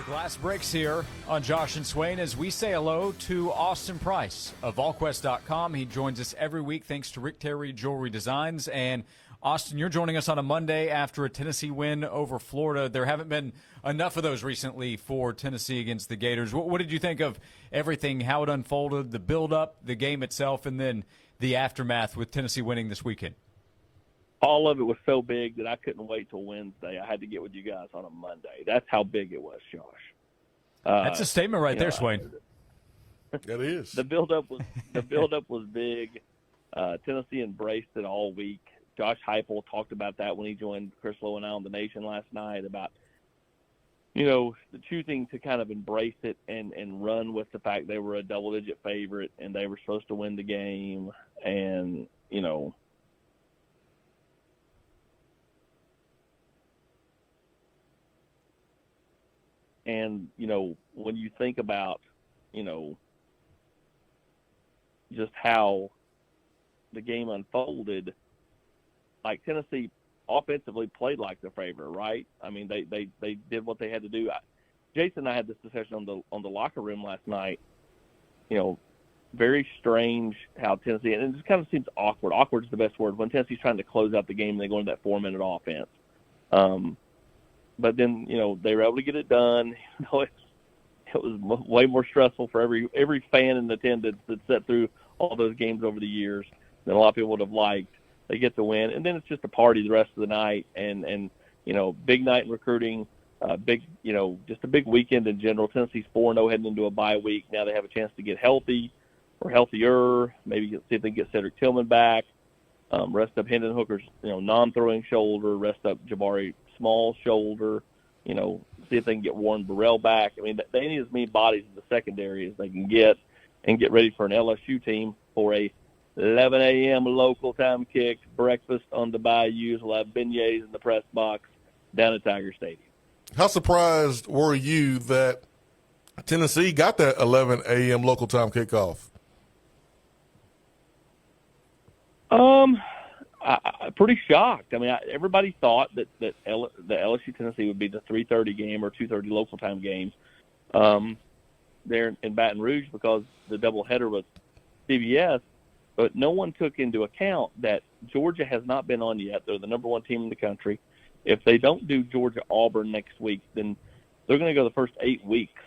The glass breaks here on Josh and Swain as we say hello to Austin Price of Volquest.com. He joins us every week thanks to Rick Terry Jewelry Designs. And Austin, you're joining us on a Monday after a Tennessee win over Florida. There haven't been enough of those recently for Tennessee against the Gators. What did you think of everything, how it unfolded, the build-up, the game itself, and then the aftermath with Tennessee winning this weekend? All of it was so big that I couldn't wait till Wednesday. I had to get with you guys on a Monday. That's how big it was, Josh. That's a statement right there, Swain. It is. The build-up was big. Tennessee embraced it all week. Josh Heupel talked about that when he joined Chris Lowe and I on The Nation last night about, the choosing to kind of embrace it and run with the fact they were a double-digit favorite and they were supposed to win the game. And, when you think about, just how the game unfolded, like Tennessee offensively played like the favorite, right? I mean, they did what they had to do. Jason and I had this discussion on the locker room last night. Very strange how Tennessee, and it just kind of seems awkward. Awkward is the best word. When Tennessee's trying to close out the game and they go into that 4-minute offense. But then, they were able to get it done. It was way more stressful for every fan in attendance that sat through all those games over the years than a lot of people would have liked. They get the win, and then it's just a party the rest of the night. And big night in recruiting, just a big weekend in general. Tennessee's 4-0 heading into a bye week. Now they have a chance to get healthy or healthier. Maybe see if they can get Cedric Tillman back. Rest up Hendon Hooker's non-throwing shoulder. Rest up Jabari Small's shoulder. See if they can get Warren Burrell back. I mean, they need as many bodies in the secondary as they can get and get ready for an LSU team for a 11 a.m. local time kick, breakfast on the Bayous. We'll have beignets in the press box down at Tiger Stadium. How surprised were you that Tennessee got that 11 a.m. local time kickoff? Pretty shocked. I mean, everybody thought that the LSU Tennessee would be the 3:30 game or 2:30 local time game there in Baton Rouge because the doubleheader was CBS. But no one took into account that Georgia has not been on yet. They're the number one team in the country. If they don't do Georgia-Auburn next week, then they're going to go the first 8 weeks.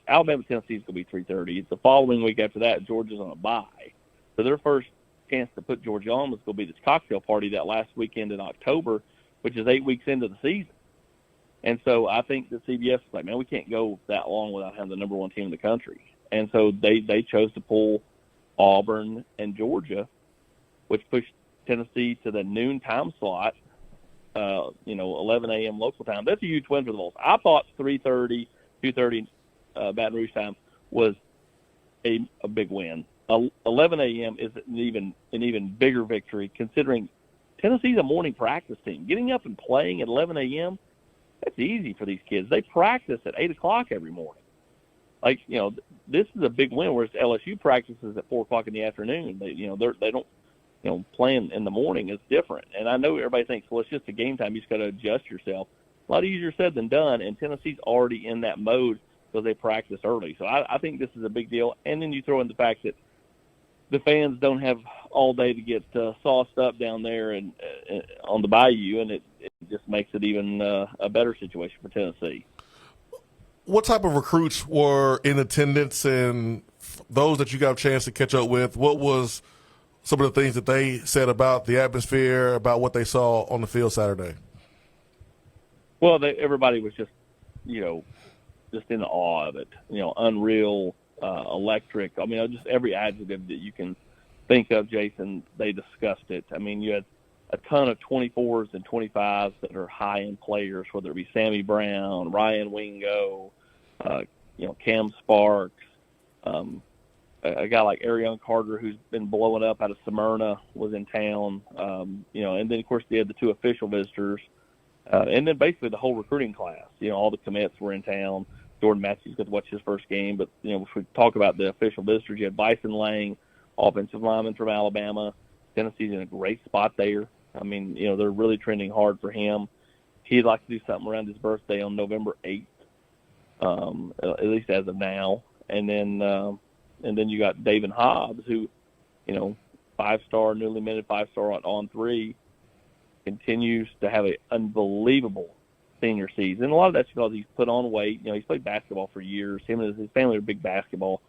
Alabama-Tennessee is going to be 3:30. The following week after that, Georgia's on a bye. So their first chance to put Georgia on was going to be this cocktail party that last weekend in October, which is 8 weeks into the season. And so I think that CBS is like, man, we can't go that long without having the number one team in the country. And so they chose to pull Auburn and Georgia, which pushed Tennessee to the noon time slot, 11 a.m. local time. That's a huge win for the Vols. I thought 3:30, 2:30 Baton Rouge time was a big win. 11 a.m. is an even bigger victory considering Tennessee's a morning practice team. Getting up and playing at 11 a.m., that's easy for these kids. They practice at 8 o'clock every morning. This is a big win, whereas LSU practices at 4 o'clock in the afternoon. They don't, playing in the morning is different. And I know everybody thinks, well, it's just a game time. You just got to adjust yourself. A lot easier said than done, and Tennessee's already in that mode because they practice early. So I think this is a big deal. And then you throw in the fact that the fans don't have all day to get sauced up down there and on the Bayou, and it just makes it even a better situation for Tennessee. What type of recruits were in attendance, and those that you got a chance to catch up with, what was some of the things that they said about the atmosphere, about what they saw on the field Saturday? Well, everybody was just in awe of it. Unreal, electric. I mean, just every adjective that you can think of, Jason, they discussed it. I mean, you had a ton of 24s and 25s that are high-end players, whether it be Sammy Brown, Ryan Wingo, Cam Sparks, a guy like Arion Carter, who's been blowing up out of Smyrna, was in town. And then, of course, they had the 2 official visitors. And then basically the whole recruiting class. All the commits were in town. Jordan Matthews got to watch his first game. But, if we talk about the official visitors, you had Bison Lang, offensive lineman from Alabama. Tennessee's in a great spot there. I mean, they're really trending hard for him. He'd like to do something around his birthday on November 8th. at least as of now. And then you got David Hobbs, who, 5-star, newly minted 5-star on 3, continues to have an unbelievable senior season. And a lot of that's because he's put on weight. He's played basketball for years. Him and his family are big basketball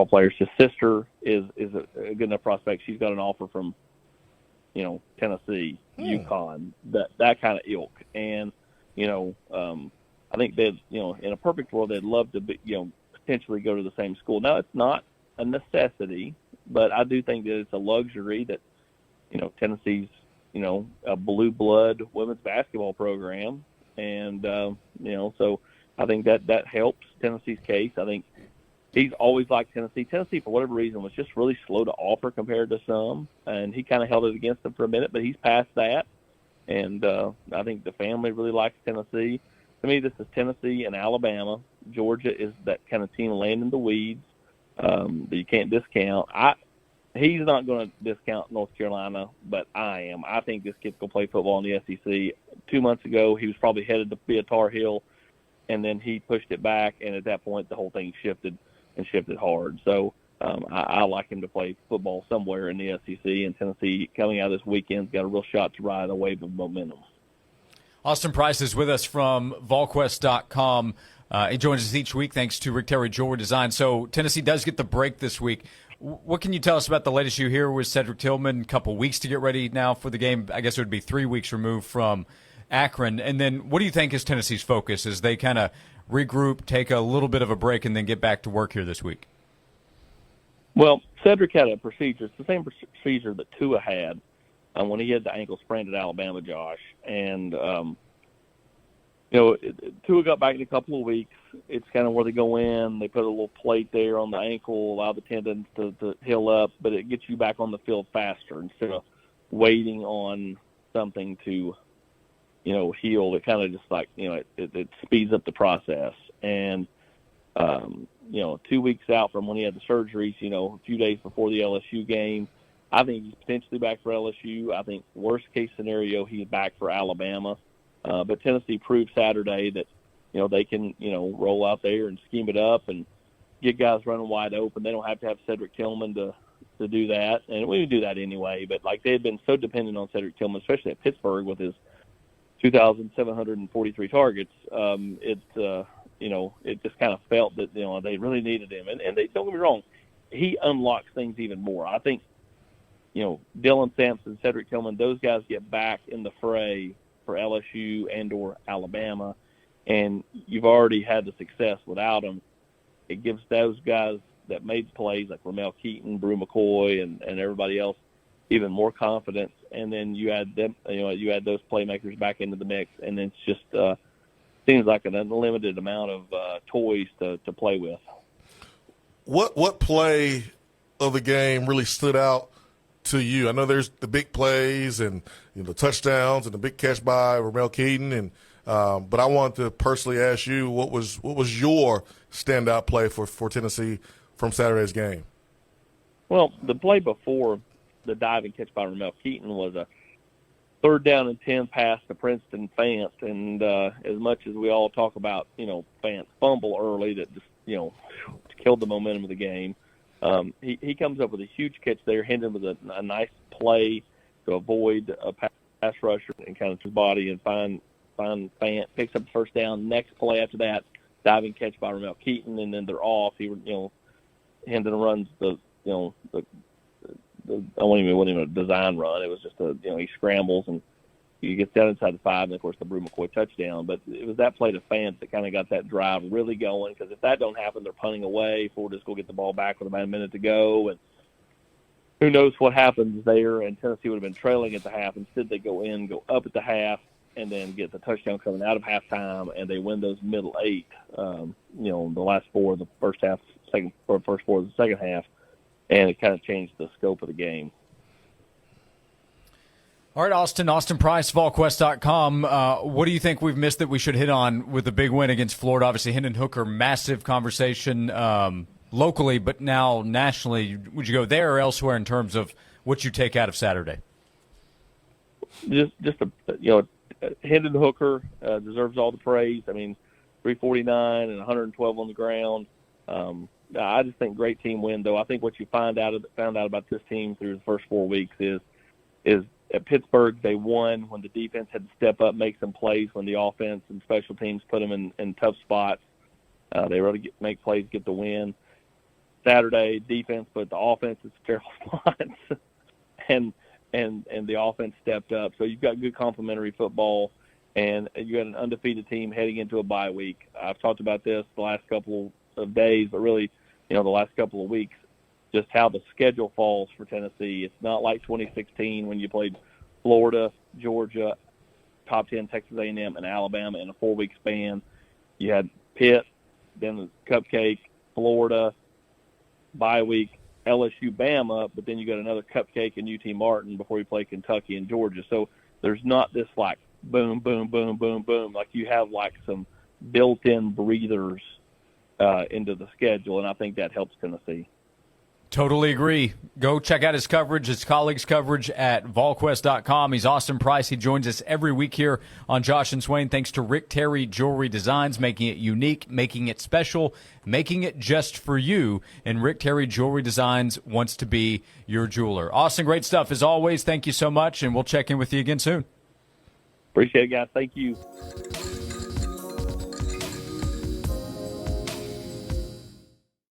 players. His sister is a good enough prospect. She's got an offer from, Tennessee, UConn, that kind of ilk. And, I think that, in a perfect world, they'd love to be, potentially go to the same school. Now, it's not a necessity, but I do think that it's a luxury that, Tennessee's, a blue blood women's basketball program. And, so I think that helps Tennessee's case. I think he's always liked Tennessee. Tennessee, for whatever reason, was just really slow to offer compared to some, and he kind of held it against them for a minute, but he's past that. And I think the family really likes Tennessee. To me, this is Tennessee and Alabama. Georgia is that kind of team laying in the weeds that you can't discount. He's not going to discount North Carolina, but I am. I think this kid's going to play football in the SEC. 2 months ago, he was probably headed to be a Tar Heel, and then he pushed it back, and at that point, the whole thing shifted hard. So I like him to play football somewhere in the SEC, and Tennessee, coming out of this weekend, got a real shot to ride a wave of momentum. Austin Price is with us from Volquest.com. He joins us each week thanks to Rick Terry Jewelry Design. So Tennessee does get the break this week. What can you tell us about the latest you hear with Cedric Tillman? A couple weeks to get ready now for the game. I guess it would be 3 weeks removed from Akron. And then what do you think is Tennessee's focus as they kind of regroup, take a little bit of a break, and then get back to work here this week? Well, Cedric had a procedure. It's the same procedure that Tua had when he had the ankle sprain at Alabama, Josh. And, Tua got back in a couple of weeks. It's kind of where they go in. They put a little plate there on the ankle, allow the tendons to heal up, but it gets you back on the field faster instead of waiting on something to, heal. It kind of just like, it speeds up the process. And, 2 weeks out from when he had the surgeries, a few days before the LSU game, I think he's potentially back for LSU. I think worst case scenario, he's back for Alabama. But Tennessee proved Saturday that, they can, roll out there and scheme it up and get guys running wide open. They don't have to have Cedric Tillman to do that. And we would do that anyway. But, they had been so dependent on Cedric Tillman, especially at Pittsburgh with his 2,743 targets, it just kind of felt that, they really needed him. And they, don't get me wrong, he unlocks things even more. I think, Dylan Sampson, Cedric Tillman, those guys get back in the fray for LSU and or Alabama, and you've already had the success without them. It gives those guys that made plays like Ramel Keaton, Brew McCoy, and everybody else even more confidence. And then you add them, you add those playmakers back into the mix, and it's just seems like an unlimited amount of toys to play with. What play of the game really stood out to you? I know there's the big plays and the touchdowns and the big catch by Ramel Keaton, and but I wanted to personally ask you what was your standout play for Tennessee from Saturday's game? Well, the play before the diving catch by Ramel Keaton was a 3rd down and 10 pass to Princeton Fant, and as much as we all talk about Fant's fumble early that just killed the momentum of the game. He comes up with a huge catch there. Hendon with a nice play to avoid a pass rusher and kind of his body and find Fant, picks up the 1st down. Next play after that, diving catch by Ramel Keaton, and then they're off. Hendon runs the I wasn't even a design run. It was just he scrambles and he gets down inside the 5, and of course the Brew McCoy touchdown. But it was that play to Fant that kind of got that drive really going, because if that don't happen, they're punting away. Florida's going to get the ball back with about a minute to go, and who knows what happens there. And Tennessee would have been trailing at the half. Instead, they go up at the half, and then get the touchdown coming out of halftime, and they win those middle 8. The last 4 of the first half, first 4 of the second half, and it kind of changed the scope of the game. All right, Austin Price, Volquest.com. What do you think we've missed that we should hit on with the big win against Florida? Obviously, Hendon Hooker, massive conversation locally, but now nationally. Would you go there or elsewhere in terms of what you take out of Saturday? Hendon Hooker deserves all the praise. I mean, 349 and 112 on the ground. I just think great team win, though. I think what you found out about this team through the first 4 weeks is at Pittsburgh they won when the defense had to step up, make some plays when the offense and special teams put them in tough spots. They were able to make plays, get the win. Saturday, defense put the offense in sterile spots, and the offense stepped up. So you've got good complementary football, and you got an undefeated team heading into a bye week. I've talked about this the last couple of days, but really, the last couple of weeks, just how the schedule falls for Tennessee. It's not like 2016 when you played Florida, Georgia, top 10 Texas A&M, and Alabama in a 4-week span. You had Pitt, then the Cupcake, Florida, bye week, LSU, Bama, but then you got another Cupcake and UT Martin before you play Kentucky and Georgia. So there's not this like boom, boom, boom, boom, boom. Like you have like some built-in breathers into the schedule, and I think that helps Tennessee. Totally agree. Go check out his coverage, his colleagues' coverage at Volquest.com. He's Austin Price. He joins us every week here on Josh and Swain, thanks to Rick Terry Jewelry Designs, making it unique, making it special, making it just for you. And Rick Terry Jewelry Designs wants to be your jeweler. Austin, great stuff as always. Thank you so much, and we'll check in with you again soon. Appreciate it, guys. Thank you.